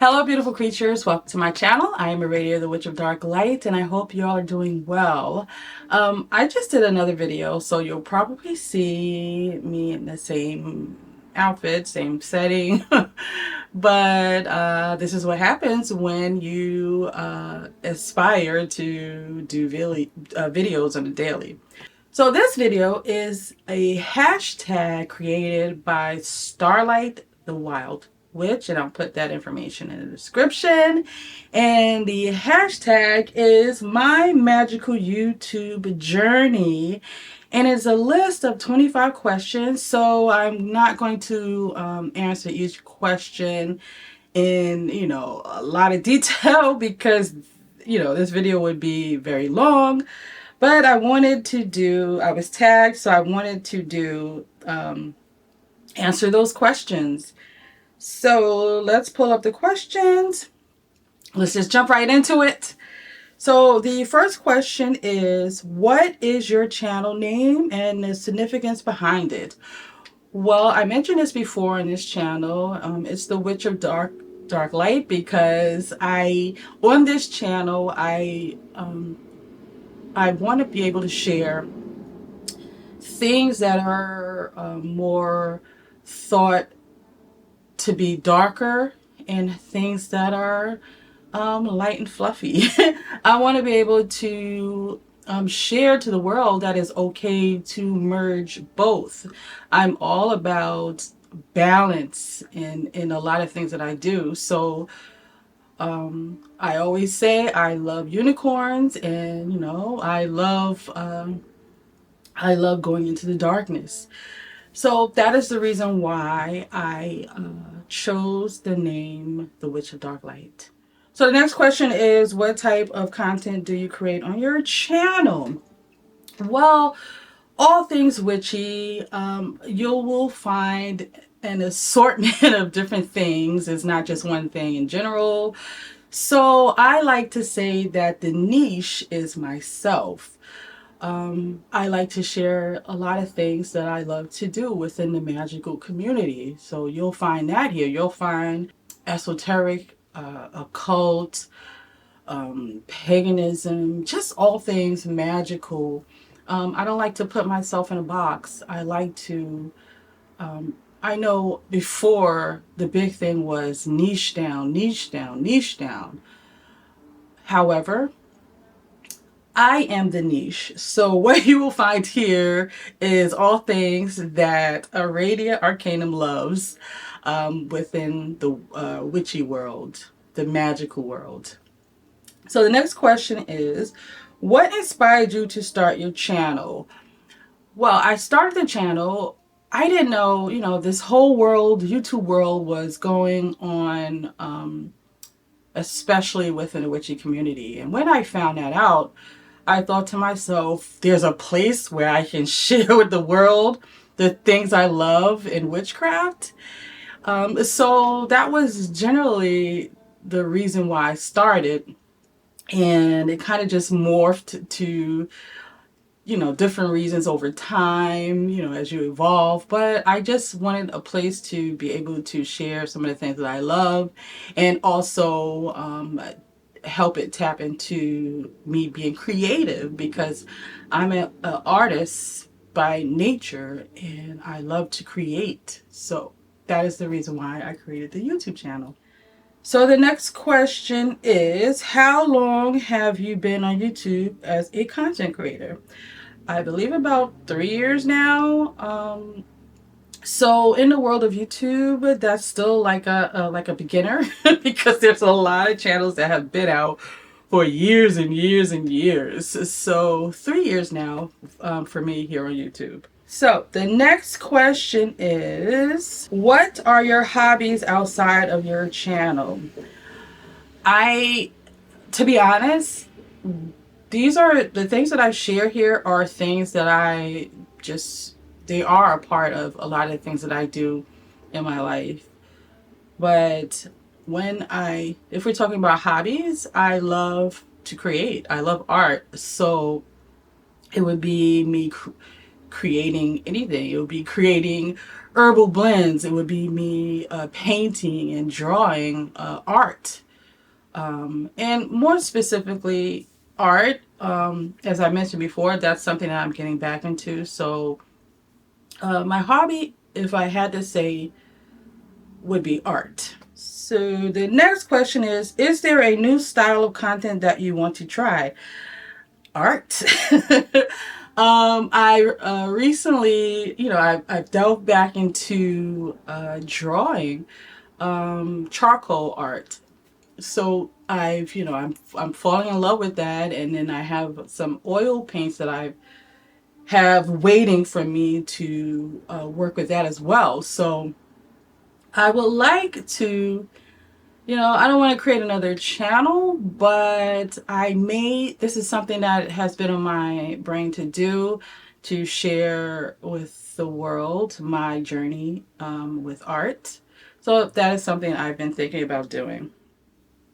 Hello, beautiful creatures. Welcome to my channel. I am Iradia, the Witch of Dark Light, and I hope you all are doing well. I just did another video, so you'll probably see me in the same outfit, same setting. But this is what happens when you aspire to do videos on a daily. So this video is a hashtag created by Starlight the Wild Witch, and I'll put that information in the description. And the hashtag is MyMagicalYouTubeJourney, and it's a list of 25 questions. So I'm not going to answer each question in a lot of detail because this video would be very long. But I was tagged, so I wanted to answer those questions. So let's pull up the questions. Let's just jump right into it. So the first question is, what is your channel name and the significance behind it? Well, I mentioned this before in this channel. It's the Witch of Dark Light because on this channel, I want to be able to share things that are more thought to be darker and things that are light and fluffy. I want to be able to share to the world that it's okay to merge both. I'm all about balance in a lot of things that I do. So I always say I love unicorns, and I love going into the darkness. So that is the reason why I chose the name The Witch of Dark Light. So the next question is, what type of content do you create on your channel? Well, all things witchy. You will find an assortment of different things. It's not just one thing in general. So I like to say that the niche is myself. I like to share a lot of things that I love to do within the magical community. So you'll find that here. You'll find esoteric, occult, paganism, just all things magical. I don't like to put myself in a box. I like to, I know before the big thing was niche down, niche down, niche down. However, I am the niche. So what you will find here is all things that Aradia Arcanum loves within the witchy world, the magical world. So the next question is, what inspired you to start your channel? Well, I started the channel. I didn't know, this whole world, YouTube world was going on, especially within the witchy community. And when I found that out, I thought to myself, there's a place where I can share with the world the things I love in witchcraft. So that was generally the reason why I started. And it kind of just morphed to, different reasons over time, as you evolve. But I just wanted a place to be able to share some of the things that I love, and also help it tap into me being creative, because I'm an artist by nature and I love to create. So that is the reason why I created the YouTube channel. So the next question is, how long have you been on YouTube as a content creator? I believe about 3 years now. So in the world of YouTube, that's still like a beginner because there's a lot of channels that have been out for years and years and years. So 3 years now for me here on YouTube. So the next question is, what are your hobbies outside of your channel? To be honest, these are the things that I share here are things that they are a part of a lot of the things that I do in my life. But if we're talking about hobbies, I love to create. I love art. So it would be me creating anything. It would be creating herbal blends, it would be me painting and drawing art. And more specifically, art. As I mentioned before, that's something that I'm getting back into. So, my hobby, if I had to say, would be art. So, the next question is there a new style of content that you want to try? Art. I recently, I've delved back into drawing charcoal art. So I'm falling in love with that, and then I have some oil paints that I have waiting for me to work with that as well. So I would like to, I don't want to create another channel, but this is something that has been on my brain to do, to share with the world my journey with art. So that is something I've been thinking about doing.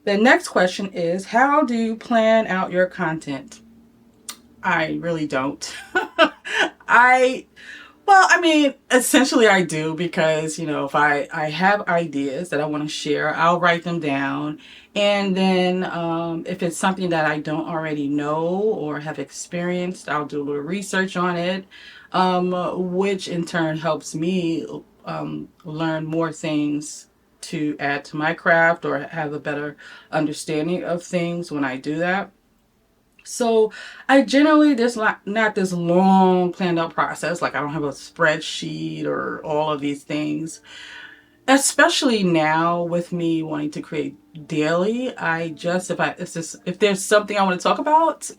The next question is, how do you plan out your content? I really don't. I I mean, essentially I do, because, if I have ideas that I want to share, I'll write them down. And then if it's something that I don't already know or have experienced, I'll do a little research on it, which in turn helps me learn more things to add to my craft or have a better understanding of things when I do that. So I generally, there's not this long planned out process. Like, I don't have a spreadsheet or all of these things. Especially now with me wanting to create daily, if there's something I want to talk about,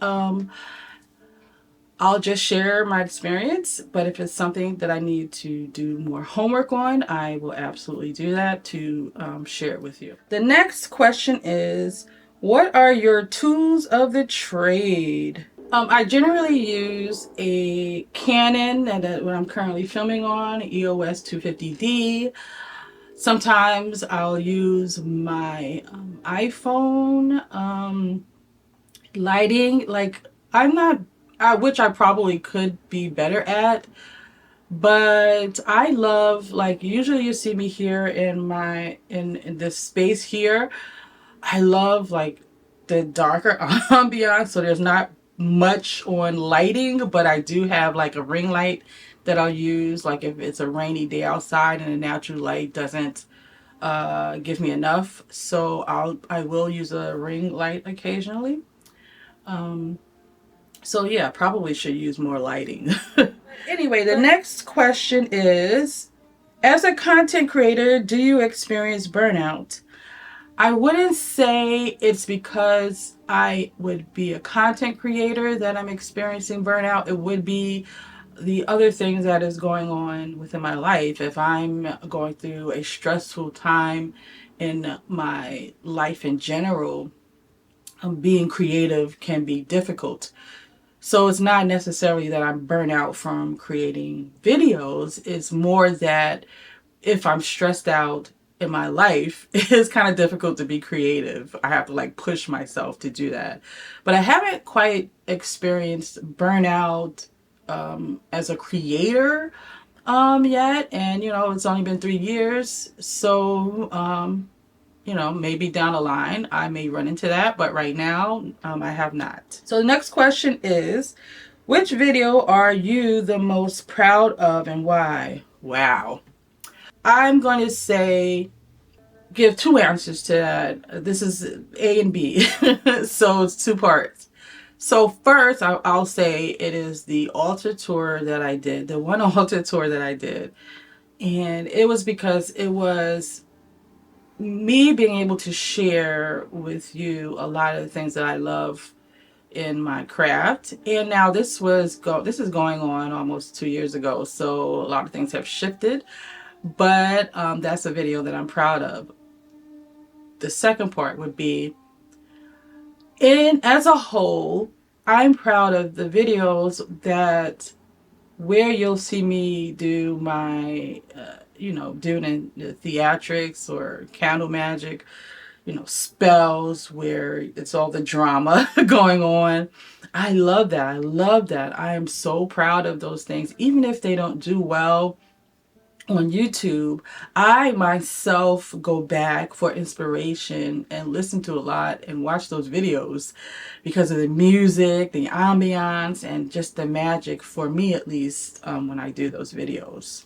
I'll just share my experience. But if it's something that I need to do more homework on, I will absolutely do that to share it with you. The next question is, what are your tools of the trade? I generally use a Canon that what I'm currently filming on, EOS 250D. Sometimes I'll use my iPhone lighting. Like, I'm not, which I probably could be better at, but I love, like, usually you see me here in this space here. I love, like, the darker ambiance, so there's not much on lighting, but I do have like a ring light that I'll use, like if it's a rainy day outside and the natural light doesn't give me enough. So I will use a ring light occasionally. So yeah, probably should use more lighting. Anyway, the next question is, as a content creator, do you experience burnout? I wouldn't say it's because I would be a content creator that I'm experiencing burnout. It would be the other things that is going on within my life. If I'm going through a stressful time in my life in general, being creative can be difficult. So it's not necessarily that I'm burnt out from creating videos. It's more that if I'm stressed out in my life, it's kind of difficult to be creative. I have to like push myself to do that. But I haven't quite experienced burnout as a creator yet. And, it's only been 3 years. So, maybe down the line I may run into that. But right now, I have not. So the next question is, which video are you the most proud of and why? Wow. I'm going to give two answers to that. This is A and B. So it's two parts. So first, I'll say it is the altar tour that I did, the one altar tour that I did. And it was because it was me being able to share with you a lot of the things that I love in my craft. And now this is going on almost 2 years ago. So a lot of things have shifted. But that's a video that I'm proud of. The second part would be, as a whole, I'm proud of the videos where you'll see me do my, doing the theatrics or candle magic, spells where it's all the drama going on. I love that. I love that. I am so proud of those things, even if they don't do well on YouTube, I myself go back for inspiration and listen to a lot and watch those videos because of the music, the ambiance, and just the magic, for me at least, when I do those videos.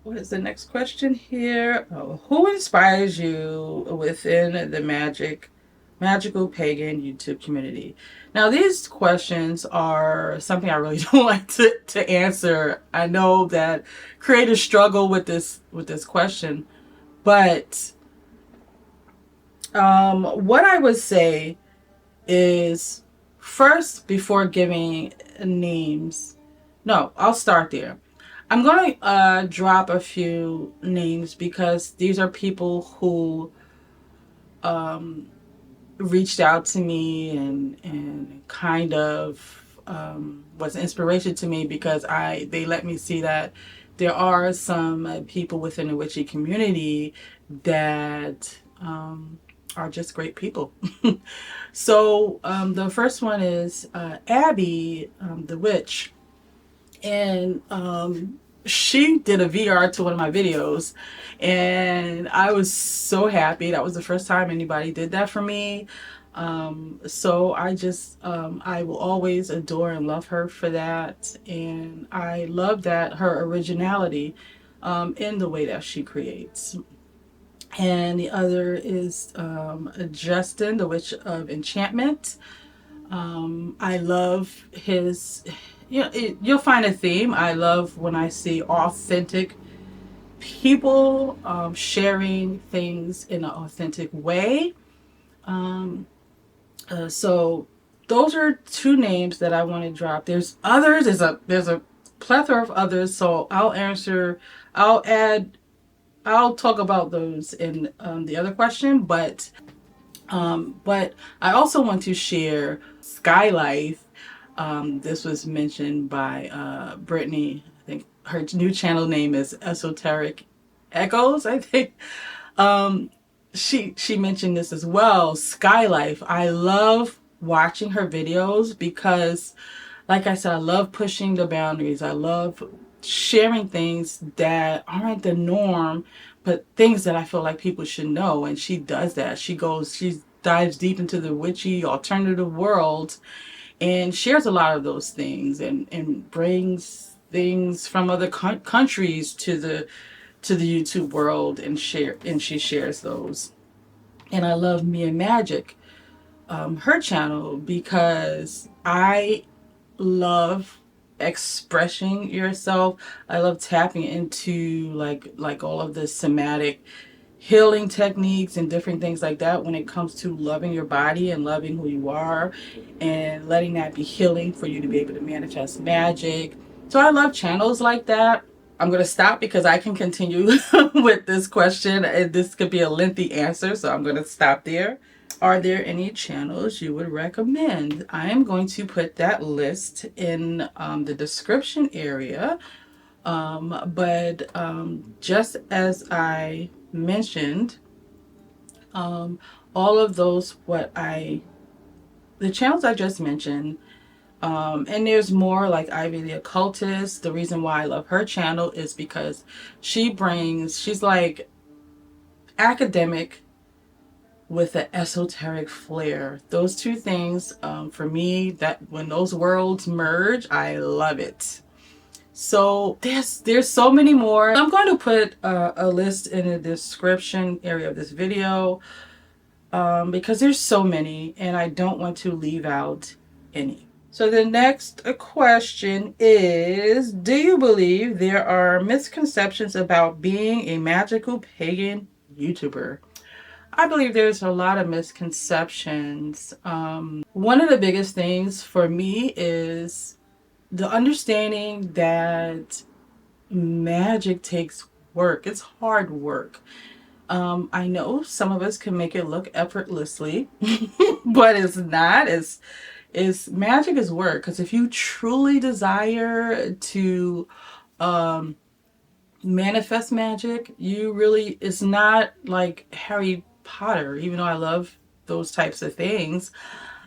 What is the next question here? Oh, who inspires you within the magical pagan YouTube community? Now, these questions are something I really don't like to answer. I know that creators struggle with this question, but what I would say is, first, before giving names, no, I'll start there. I'm going to drop a few names because these are people who reached out to me and kind of was an inspiration to me, because they let me see that there are some people within the witchy community that are just great people. So the first one is Abby, the witch. And she did a VR to one of my videos, and I was so happy. That was the first time anybody did that for me. So I will always adore and love her for that. And I love that her originality in the way that she creates. And the other is Justin, the Witch of Enchantment. I love his, you'll find a theme. I love when I see authentic people sharing things in an authentic way. So those are two names that I want to drop. There's others. There's a plethora of others. So I'll talk about those in the other question. But I also want to share Skylife. This was mentioned by Brittany. I think her new channel name is Esoteric Echoes, I think. She mentioned this as well. Skylife. I love watching her videos because, like I said, I love pushing the boundaries. I love sharing things that aren't the norm, but things that I feel like people should know. And she does that. She dives deep into the witchy alternative world and shares a lot of those things, and brings things from other countries to the YouTube world, and she shares those. And I love MyMagicalYouTubeJourney, her channel, because I love expressing yourself. I love tapping into like all of the somatic healing techniques and different things like that when it comes to loving your body and loving who you are, and letting that be healing for you to be able to manifest magic. So I love channels like that. I'm going to stop because I can continue with this question. This could be a lengthy answer, so I'm going to stop there. Are there any channels you would recommend? I am going to put that list in the description area. But just as I mentioned, all of those, the channels I just mentioned, and there's more, like Ivy the Occultist. The reason why I love her channel is because she's like academic with an esoteric flair. Those two things, for me, that when those worlds merge, I love it. So there's so many more. I'm going to put a list in the description area of this video, because there's so many and I don't want to leave out any. So the next question is, do you believe there are misconceptions about being a magical pagan YouTuber? I believe there's a lot of misconceptions. One of the biggest things for me is the understanding that magic takes work. It's hard work. I know some of us can make it look effortlessly, but it's not. Magic is work. Because if you truly desire to manifest magic, it's not like Harry Potter. Even though I love those types of things,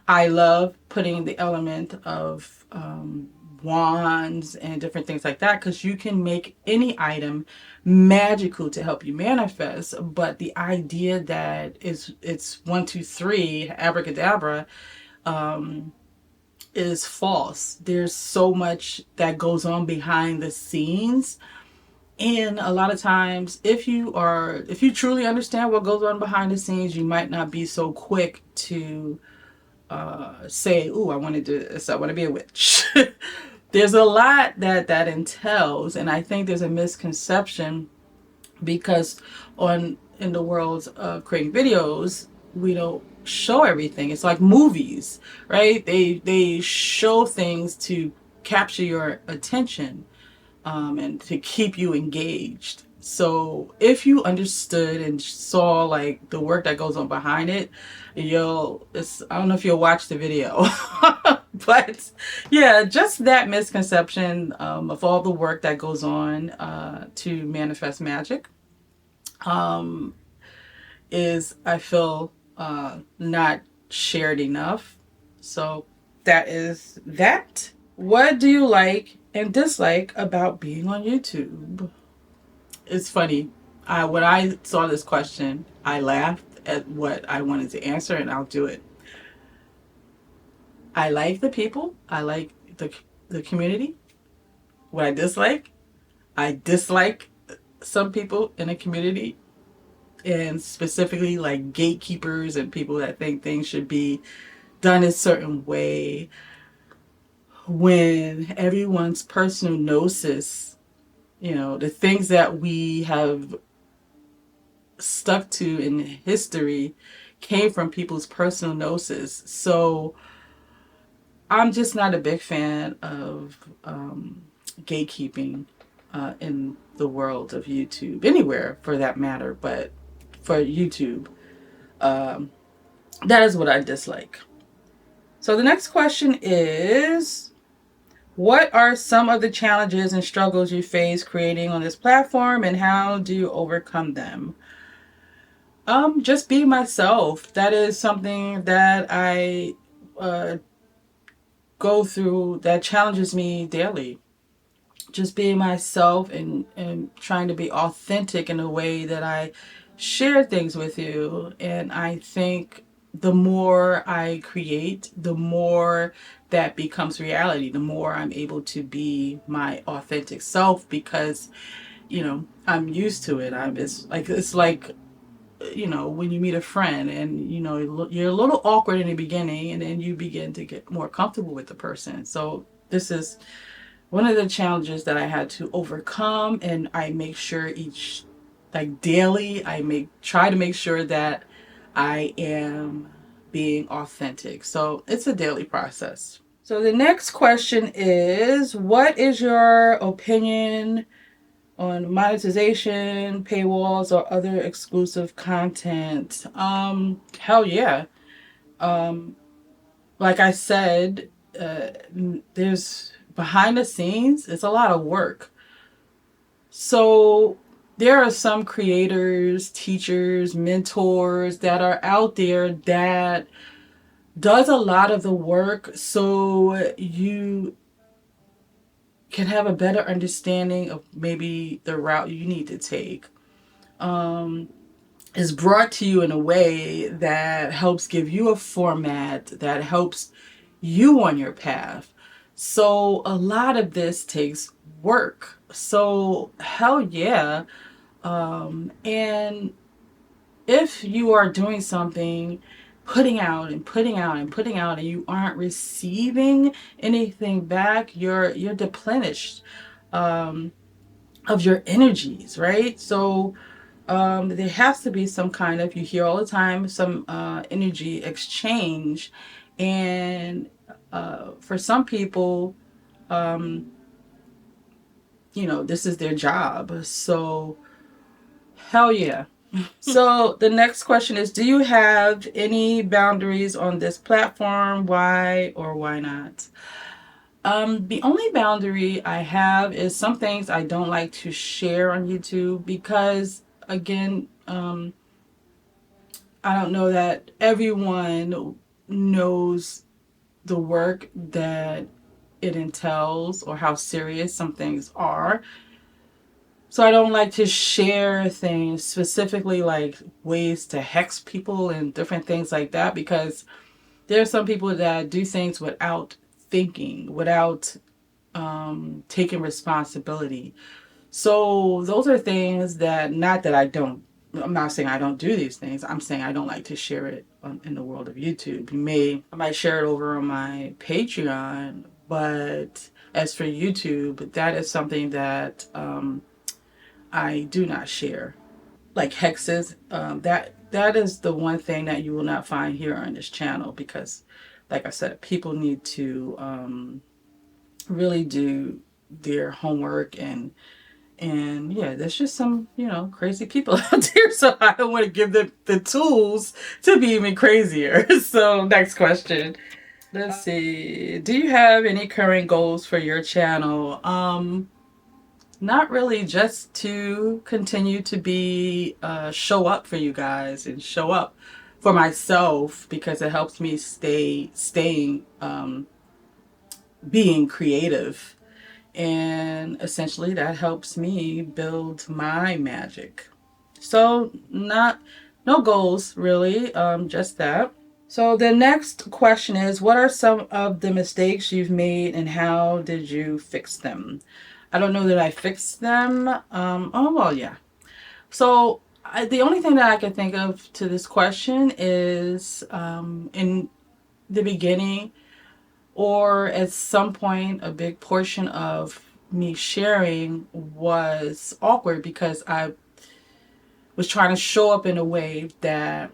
I love putting the element of wands and different things like that, because you can make any item magical to help you manifest. But the idea that it's 1, 2, 3 abracadabra is false. There's so much that goes on behind the scenes. And a lot of times, if you truly understand what goes on behind the scenes, you might not be so quick to say, "Ooh, I want to do this. I want to be a witch." There's a lot that entails, and I think there's a misconception because in the world of creating videos, we don't show everything. It's like movies, right? They show things to capture your attention, and to keep you engaged. So if you understood and saw like the work that goes on behind it, I don't know if you'll watch the video, but yeah, just that misconception of all the work that goes on to manifest magic is, I feel, not shared enough. So that is that. What do you like and dislike about being on YouTube? It's funny. When I saw this question, I laughed at what I wanted to answer, and I'll do it. I like the people. I like the community. What I dislike some people in a community, and specifically like gatekeepers and people that think things should be done a certain way, when everyone's personal gnosis, the things that we have stuck to in history came from people's personal gnosis. So I'm just not a big fan of gatekeeping in the world of YouTube, anywhere for that matter, but for YouTube, that is what I dislike. So the next question is, what are some of the challenges and struggles you face creating on this platform, and how do you overcome them? Just be myself. That is something that I go through, that challenges me daily. Just being myself and trying to be authentic in the way that I share things with you. And I think the more I create, the more that becomes reality, the more I'm able to be my authentic self, because I'm used to it. It's like when you meet a friend, and you're a little awkward in the beginning, and then you begin to get more comfortable with the person. So this is one of the challenges that I had to overcome, and I make sure daily, try to make sure that I am being authentic. So it's a daily process. So the next question is, what is your opinion on monetization, paywalls, or other exclusive content? Hell yeah. Like I said, there's behind the scenes, it's a lot of work. So there are some creators, teachers, mentors that are out there that does a lot of the work, so you can have a better understanding of maybe the route you need to take. Is brought to you in a way that helps give you a format that helps you on your path. So a lot of this takes work. So hell yeah. And if you are doing something, putting out and putting out and putting out, and you aren't receiving anything back, you're depleted of your energies, right? So there has to be some kind of, you hear all the time, some energy exchange. And for some people, this is their job. So hell yeah. So the next question is, do you have any boundaries on this platform? Why or why not? The only boundary I have is some things I don't like to share on YouTube because, again, I don't know that everyone knows the work that it entails or how serious some things are. So I don't like to share things specifically like ways to hex people and different things like that, because there are some people that do things without thinking, without taking responsibility. So those are things that, not that I don't, I'm not saying I don't do these things. I'm saying I don't like to share it in the world of YouTube. I might share it over on my Patreon, but as for YouTube, that is something that I do not share. Like hexes, that is the one thing that you will not find here on this channel, because, like I said, people need to really do their homework, and yeah, there's just some, crazy people out there, so I don't want to give them the tools to be even crazier. So next question. Let's see. Do you have any current goals for your channel? Not really, just to continue to be show up for you guys and show up for myself, because it helps me staying being creative, and essentially that helps me build my magic. So no goals really, just that. So the next question is, what are some of the mistakes you've made and how did you fix them? I don't know that I fixed them. Oh, well, yeah. So the only thing that I can think of to this question is in the beginning, or at some point, a big portion of me sharing was awkward because I was trying to show up in a way that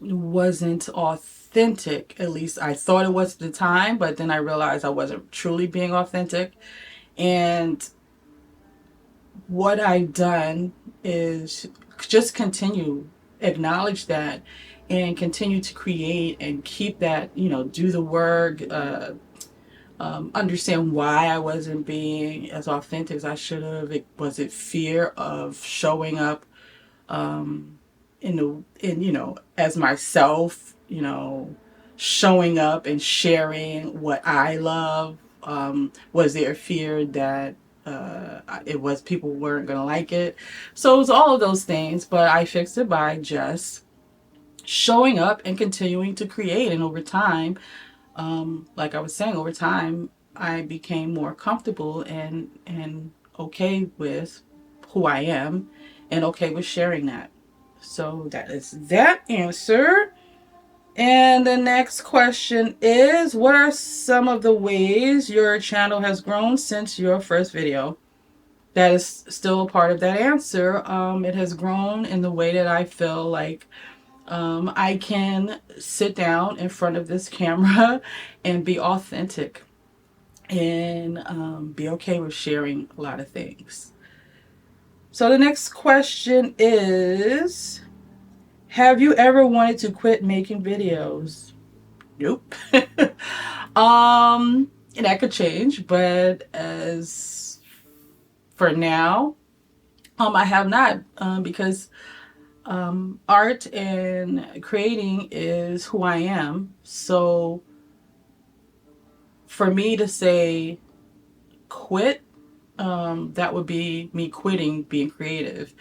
wasn't authentic. At least I thought it was at the time, but then I realized I wasn't truly being authentic. And what I've done is just acknowledge that, and continue to create and keep that, do the work, understand why I wasn't being as authentic as I should have. Was it fear of showing up as myself, showing up and sharing what I love? Was there a fear that it was people weren't going to like it? So it was all of those things, but I fixed it by just showing up and continuing to create. And over time, like I was saying, over time, I became more comfortable and okay with who I am, and okay with sharing that. So that is that answer. And the next question is, what are some of the ways your channel has grown since your first video? That is still a part of that answer. It has grown in the way that I feel like I can sit down in front of this camera and be authentic, and be okay with sharing a lot of things. So the next question is, have you ever wanted to quit making videos? Nope. And that could change, but as for now, I have not, because art and creating is who I am. So for me to say quit, that would be me quitting being creative.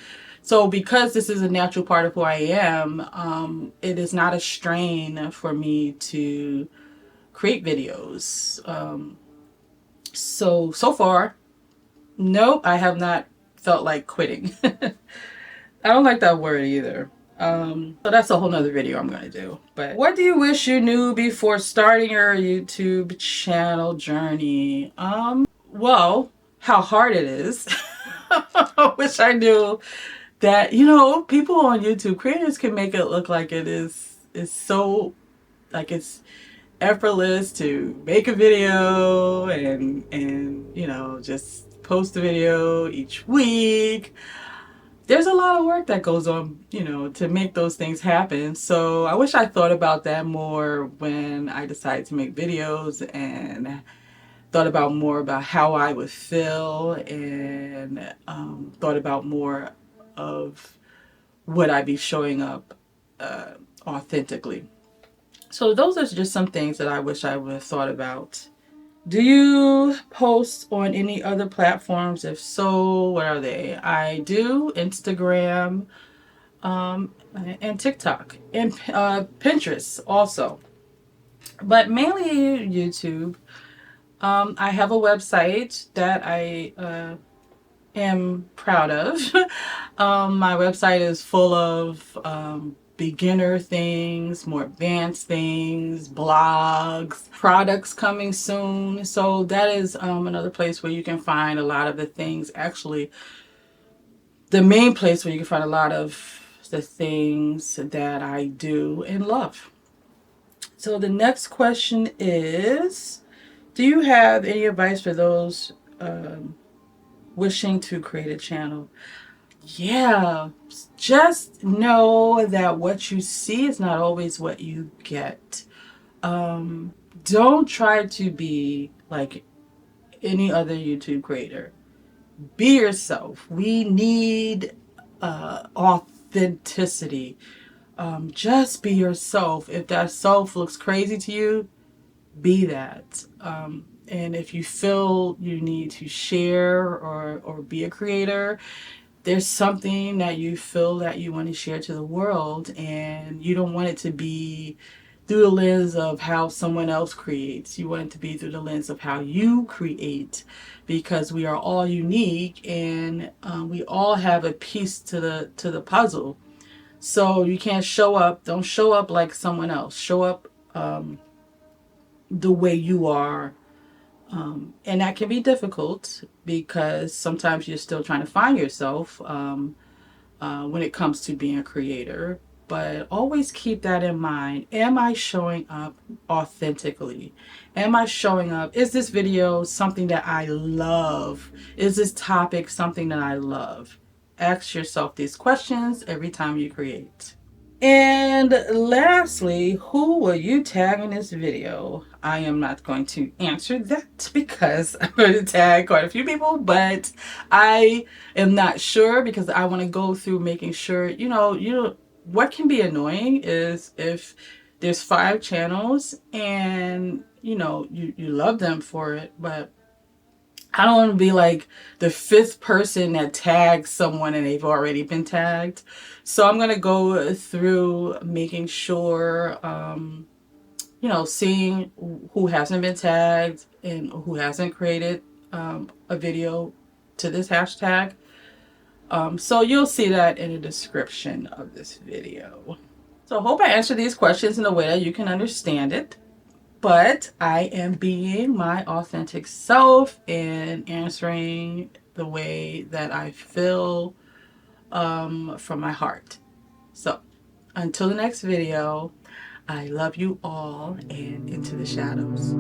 So because this is a natural part of who I am, it is not a strain for me to create videos. So far, nope, I have not felt like quitting. I don't like that word either. So that's a whole nother video I'm going to do. But what do you wish you knew before starting your YouTube channel journey? Well, how hard it is. I wish I knew that, people on YouTube, creators can make it look like it's so, like it's effortless to make a video and just post a video each week. There's a lot of work that goes on, to make those things happen. So I wish I thought about that more when I decided to make videos, and thought about more about how I would feel, and thought about more of would I be showing up authentically. So those are just some things that I wish I would have thought about Do you post on any other platforms? If so, what are they? I do Instagram, and TikTok, and Pinterest also, but mainly YouTube. I have a website that I am proud of. My website is full of beginner things, more advanced things, blogs, products coming soon. So that is another place where you can find a lot of the things. Actually, the main place where you can find a lot of the things that I do and love. So the next question is, do you have any advice for those wishing to create a channel? Yeah, just know that what you see is not always what you get. Don't try to be like any other YouTube creator. Be yourself. We need authenticity. Just be yourself. If that self looks crazy to you, be that. And if you feel you need to share or be a creator, there's something that you feel that you want to share to the world, and you don't want it to be through the lens of how someone else creates. You want it to be through the lens of how you create, because we are all unique, and we all have a piece to the puzzle. So you can't show up. Don't show up like someone else. Show up the way you are. And that can be difficult because sometimes you're still trying to find yourself. When it comes to being a creator. But always keep that in mind. Am I showing up authentically? Am I showing up? Is this video something that I love? Is this topic something that I love? Ask yourself these questions every time you create. And lastly, who will you tag in this video? I am not going to answer that because I'm going to tag quite a few people, but I am not sure because I want to go through making sure, what can be annoying is if there's 5 channels and, you love them for it, but I don't want to be like the 5th person that tags someone and they've already been tagged. So I'm going to go through making sure, seeing who hasn't been tagged and who hasn't created a video to this hashtag. So you'll see that in the description of this video. So I hope I answered these questions in a way that you can understand it. But I am being my authentic self and answering the way that I feel from my heart. So until the next video, I love you all, and into the shadows.